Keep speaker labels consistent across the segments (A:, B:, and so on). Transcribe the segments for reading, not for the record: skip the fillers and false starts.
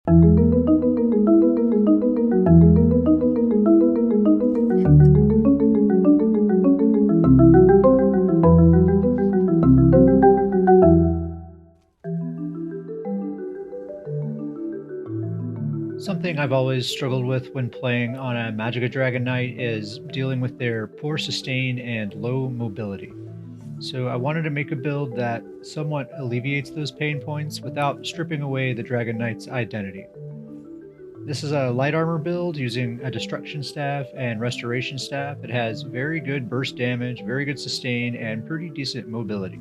A: Something I've always struggled with when playing on a Magicka Dragon Knight is dealing with their poor sustain and low mobility. So I wanted to make a build that somewhat alleviates those pain points without stripping away the Dragon Knight's identity. This is a light armor build using a destruction staff and restoration staff. It has very good burst damage, very good sustain, and pretty decent mobility.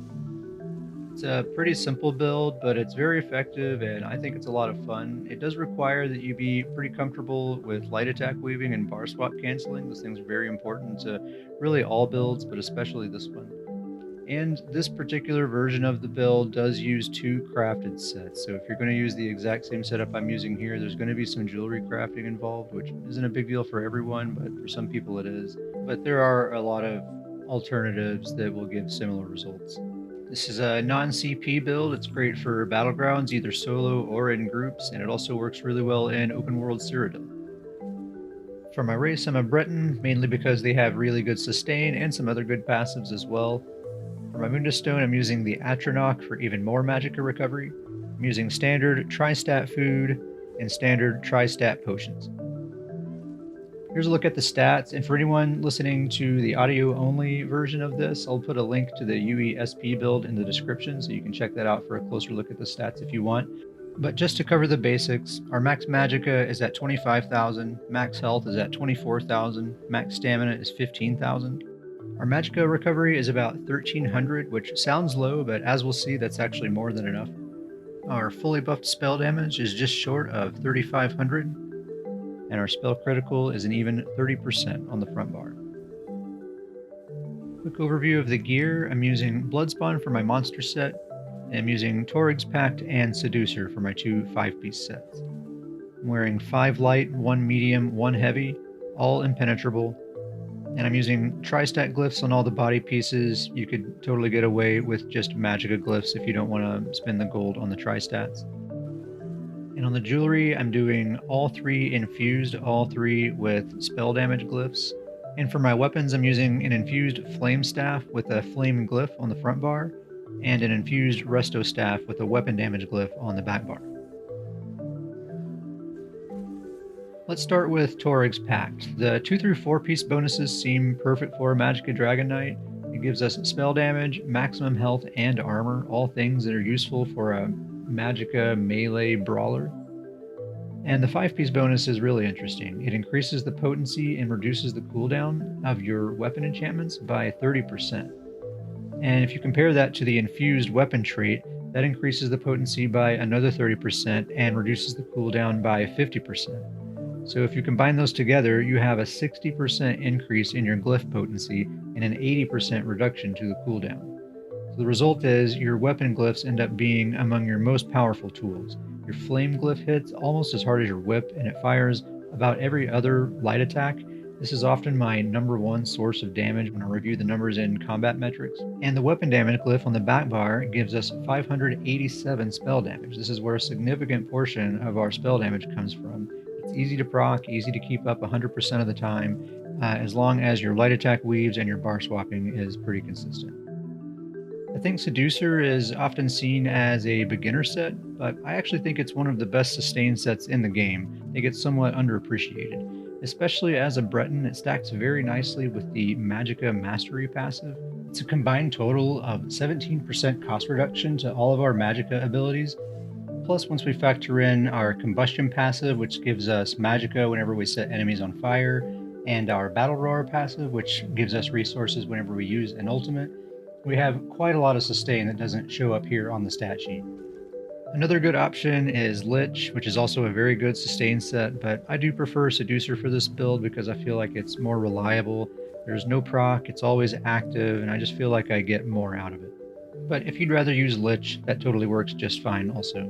A: It's a pretty simple build, but it's very effective and I think it's a lot of fun. It does require that you be pretty comfortable with light attack weaving and bar swap canceling. Those things are very important to really all builds, but especially this one. And this particular version of the build does use two crafted sets. So if you're going to use the exact same setup I'm using here, there's going to be some jewelry crafting involved, which isn't a big deal for everyone, but for some people it is. But there are a lot of alternatives that will give similar results. This is a non-CP build. It's great for battlegrounds, either solo or in groups, and it also works really well in open world Cyrodiil. For my race, I'm a Breton, mainly because they have really good sustain and some other good passives as well. For my Moondastone, I'm using the Atronach for even more Magicka recovery. I'm using standard Tri-Stat food and standard Tri-Stat potions. Here's a look at the stats, and for anyone listening to the audio-only version of this, I'll put a link to the UESP build in the description, so you can check that out for a closer look at the stats if you want. But just to cover the basics, our max Magicka is at 25,000, max health is at 24,000, max stamina is 15,000. Our Magicka recovery is about 1,300, which sounds low, but as we'll see, that's actually more than enough. Our fully buffed spell damage is just short of 3,500, and our spell critical is an even 30% on the front bar. Quick overview of the gear. I'm using Bloodspawn for my monster set, and I'm using Torig's Pact and Seducer for my two 5-piece sets. I'm wearing 5 light, 1 medium, 1 heavy, all impenetrable, and I'm using Tri-Stat glyphs on all the body pieces. You could totally get away with just Magicka glyphs if you don't want to spend the gold on the Tri-Stats. And on the jewelry, I'm doing all 3 infused, all 3 with spell damage glyphs. And for my weapons, I'm using an infused flame staff with a flame glyph on the front bar, and an infused resto staff with a weapon damage glyph on the back bar. Let's start with Torig's Pact. The 2 through 4 piece bonuses seem perfect for Magicka Dragon Knight. It gives us spell damage, maximum health, and armor, all things that are useful for a Magicka melee brawler. And the 5-piece bonus is really interesting. It increases the potency and reduces the cooldown of your weapon enchantments by 30%. And if you compare that to the infused weapon trait, that increases the potency by another 30% and reduces the cooldown by 50%. So if you combine those together, you have a 60% increase in your glyph potency and an 80% reduction to the cooldown. So the result is your weapon glyphs end up being among your most powerful tools. Your flame glyph hits almost as hard as your whip, and it fires about every other light attack. This is often my #1 source of damage when I review the numbers in combat metrics. And the weapon damage glyph on the back bar gives us 587 spell damage. This is where a significant portion of our spell damage comes from. It's easy to proc, easy to keep up 100% of the time, as long as your light attack weaves and your bar swapping is pretty consistent. I think Seducer is often seen as a beginner set, but I actually think it's one of the best sustain sets in the game. It gets somewhat underappreciated. Especially as a Breton, it stacks very nicely with the Magicka Mastery passive. It's a combined total of 17% cost reduction to all of our Magicka abilities. Plus, once we factor in our Combustion passive, which gives us Magicka whenever we set enemies on fire, and our Battle Roar passive, which gives us resources whenever we use an ultimate, we have quite a lot of sustain that doesn't show up here on the stat sheet. Another good option is Lich, which is also a very good sustain set, but I do prefer Seducer for this build because I feel like it's more reliable. There's no proc, it's always active, and I just feel like I get more out of it. But if you'd rather use Lich, that totally works just fine also.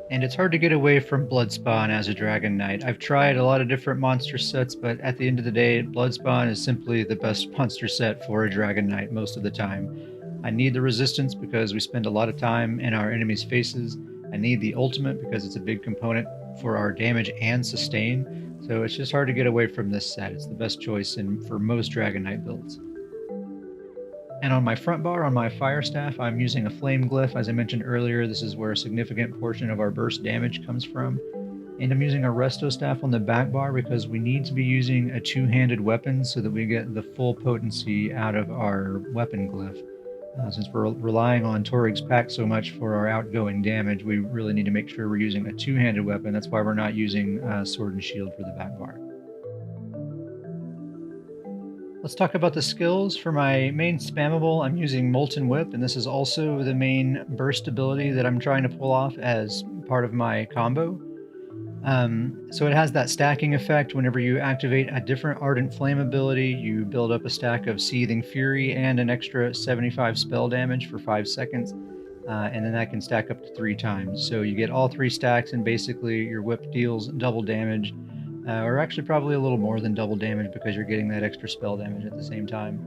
A: And it's hard to get away from Bloodspawn as a Dragon Knight. I've tried a lot of different monster sets, but at the end of the day, Bloodspawn is simply the best monster set for a Dragon Knight most of the time. I need the resistance because we spend a lot of time in our enemies' faces. I need the ultimate because it's a big component for our damage and sustain, so it's just hard to get away from this set. It's the best choice for most Dragon Knight builds. And on my front bar, on my fire staff, I'm using a flame glyph. As I mentioned earlier, this is where a significant portion of our burst damage comes from. And I'm using a resto staff on the back bar because we need to be using a two-handed weapon so that we get the full potency out of our weapon glyph. Since we're relying on Torig's Pact so much for our outgoing damage, we really need to make sure we're using a two-handed weapon. That's why we're not using sword and shield for the back bar. Let's talk about the skills. For my main spammable, I'm using Molten Whip, and this is also the main burst ability that I'm trying to pull off as part of my combo. So it has that stacking effect. Whenever you activate a different Ardent Flame ability, you build up a stack of Seething Fury and an extra 75 spell damage for 5 seconds, and then that can stack up to 3 times. So you get all 3 stacks, and basically your whip deals double damage, or actually probably a little more than double damage because you're getting that extra spell damage at the same time.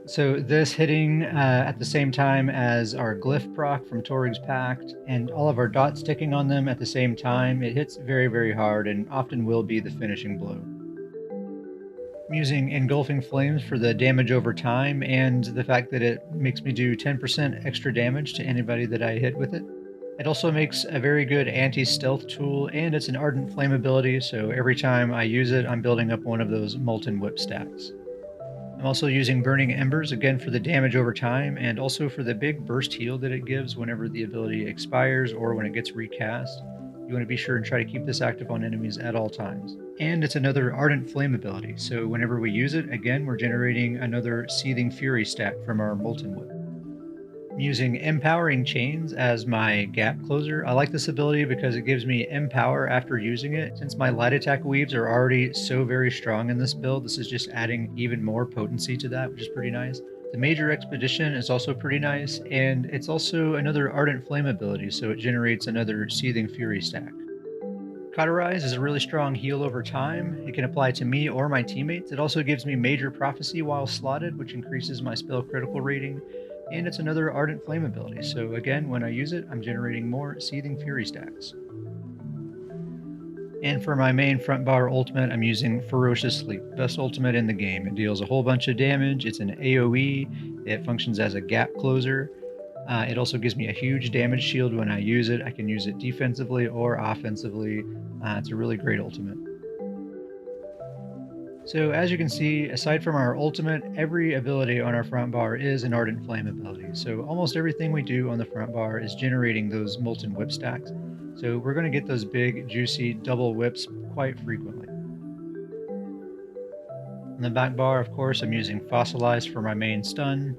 A: So this hitting at the same time as our glyph proc from Torig's Pact and all of our dots sticking on them at the same time, it hits very, very hard and often will be the finishing blow. I'm using Engulfing Flames for the damage over time and the fact that it makes me do 10% extra damage to anybody that I hit with it. It also makes a very good anti-stealth tool, and it's an Ardent Flame ability, so every time I use it, I'm building up one of those Molten Whip stacks. I'm also using Burning Embers, again for the damage over time, and also for the big burst heal that it gives whenever the ability expires or when it gets recast. You want to be sure and try to keep this active on enemies at all times. And it's another Ardent Flame ability, so whenever we use it, again, we're generating another Seething Fury stack from our Molten Whip. I'm using Empowering Chains as my gap closer. I like this ability because it gives me Empower after using it. Since my light attack weaves are already so very strong in this build, this is just adding even more potency to that, which is pretty nice. The Major Expedition is also pretty nice, and it's also another Ardent Flame ability, so it generates another Seething Fury stack. Cauterize is a really strong heal over time. It can apply to me or my teammates. It also gives me Major Prophecy while slotted, which increases my spell critical rating. And it's another Ardent Flame ability, so again, when I use it, I'm generating more Seething Fury stacks. And for my main front bar ultimate, I'm using Ferocious Sleep, best ultimate in the game. It deals a whole bunch of damage, it's an AoE, it functions as a gap closer. It also gives me a huge damage shield when I use it. I can use it defensively or offensively. It's a really great ultimate. So as you can see, aside from our ultimate, every ability on our front bar is an Ardent Flame ability. So almost everything we do on the front bar is generating those Molten Whip stacks. So we're going to get those big, juicy double whips quite frequently. On the back bar, of course, I'm using Fossilize for my main stun.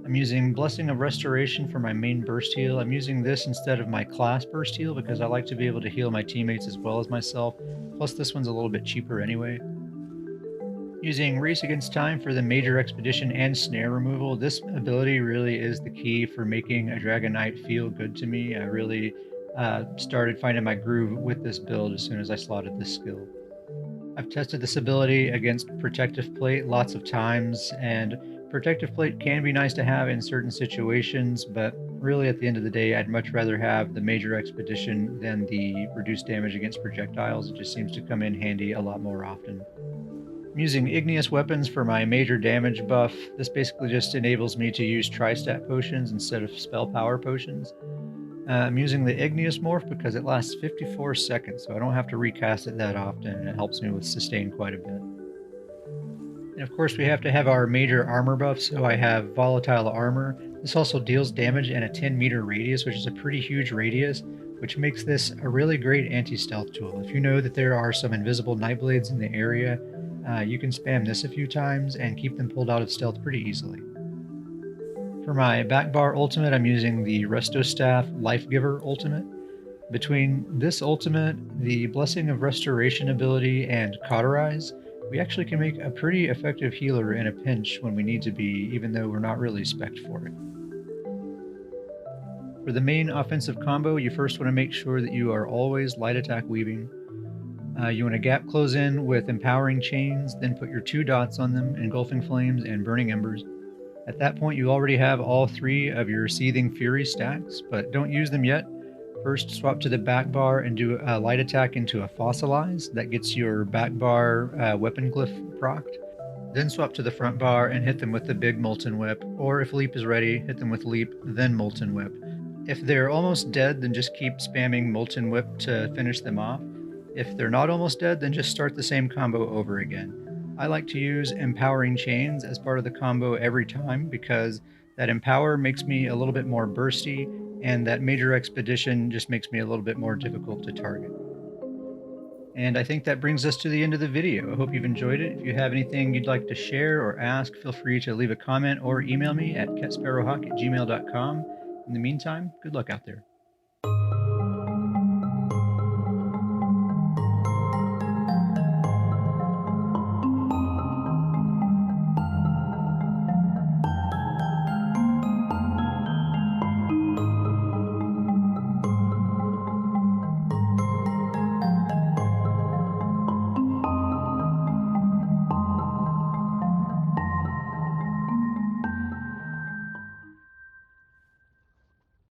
A: I'm using Blessing of Restoration for my main burst heal. I'm using this instead of my class burst heal because I like to be able to heal my teammates as well as myself. Plus this one's a little bit cheaper anyway. Using Race Against Time for the Major Expedition and Snare removal, this ability really is the key for making a Dragon Knight feel good to me. I really started finding my groove with this build as soon as I slotted this skill. I've tested this ability against Protective Plate lots of times, and Protective Plate can be nice to have in certain situations, but really at the end of the day, I'd much rather have the Major Expedition than the reduced damage against projectiles. It just seems to come in handy a lot more often. I'm using Igneous Weapons for my major damage buff. This basically just enables me to use Tri-Stat potions instead of spell power potions. I'm using the Igneous Morph because it lasts 54 seconds, so I don't have to recast it that often, and it helps me with sustain quite a bit. And of course we have to have our major armor buff, so I have Volatile Armor. This also deals damage in a 10-meter radius, which is a pretty huge radius, which makes this a really great anti-stealth tool. If you know that there are some invisible Nightblades in the area, you can spam this a few times and keep them pulled out of stealth pretty easily. For my back bar ultimate, I'm using the Resto Staff Life Giver ultimate. Between this ultimate, the Blessing of Restoration ability, and Cauterize, we actually can make a pretty effective healer in a pinch when we need to be, even though we're not really spec'd for it. For the main offensive combo, you first want to make sure that you are always light attack weaving. You want to gap close in with Empowering Chains, then put your 2 dots on them, Engulfing Flames and Burning Embers. At that point, you already have all 3 of your Seething Fury stacks, but don't use them yet. First, swap to the back bar and do a light attack into a Fossilize. That gets your back bar weapon glyph procced. Then swap to the front bar and hit them with the big Molten Whip, or if Leap is ready, hit them with Leap, then Molten Whip. If they're almost dead, then just keep spamming Molten Whip to finish them off. If they're not almost dead, then just start the same combo over again. I like to use Empowering Chains as part of the combo every time because that Empower makes me a little bit more bursty, and that Major Expedition just makes me a little bit more difficult to target. And I think that brings us to the end of the video. I hope you've enjoyed it. If you have anything you'd like to share or ask, feel free to leave a comment or email me at catsparrowhawk@gmail.com. In the meantime, good luck out there.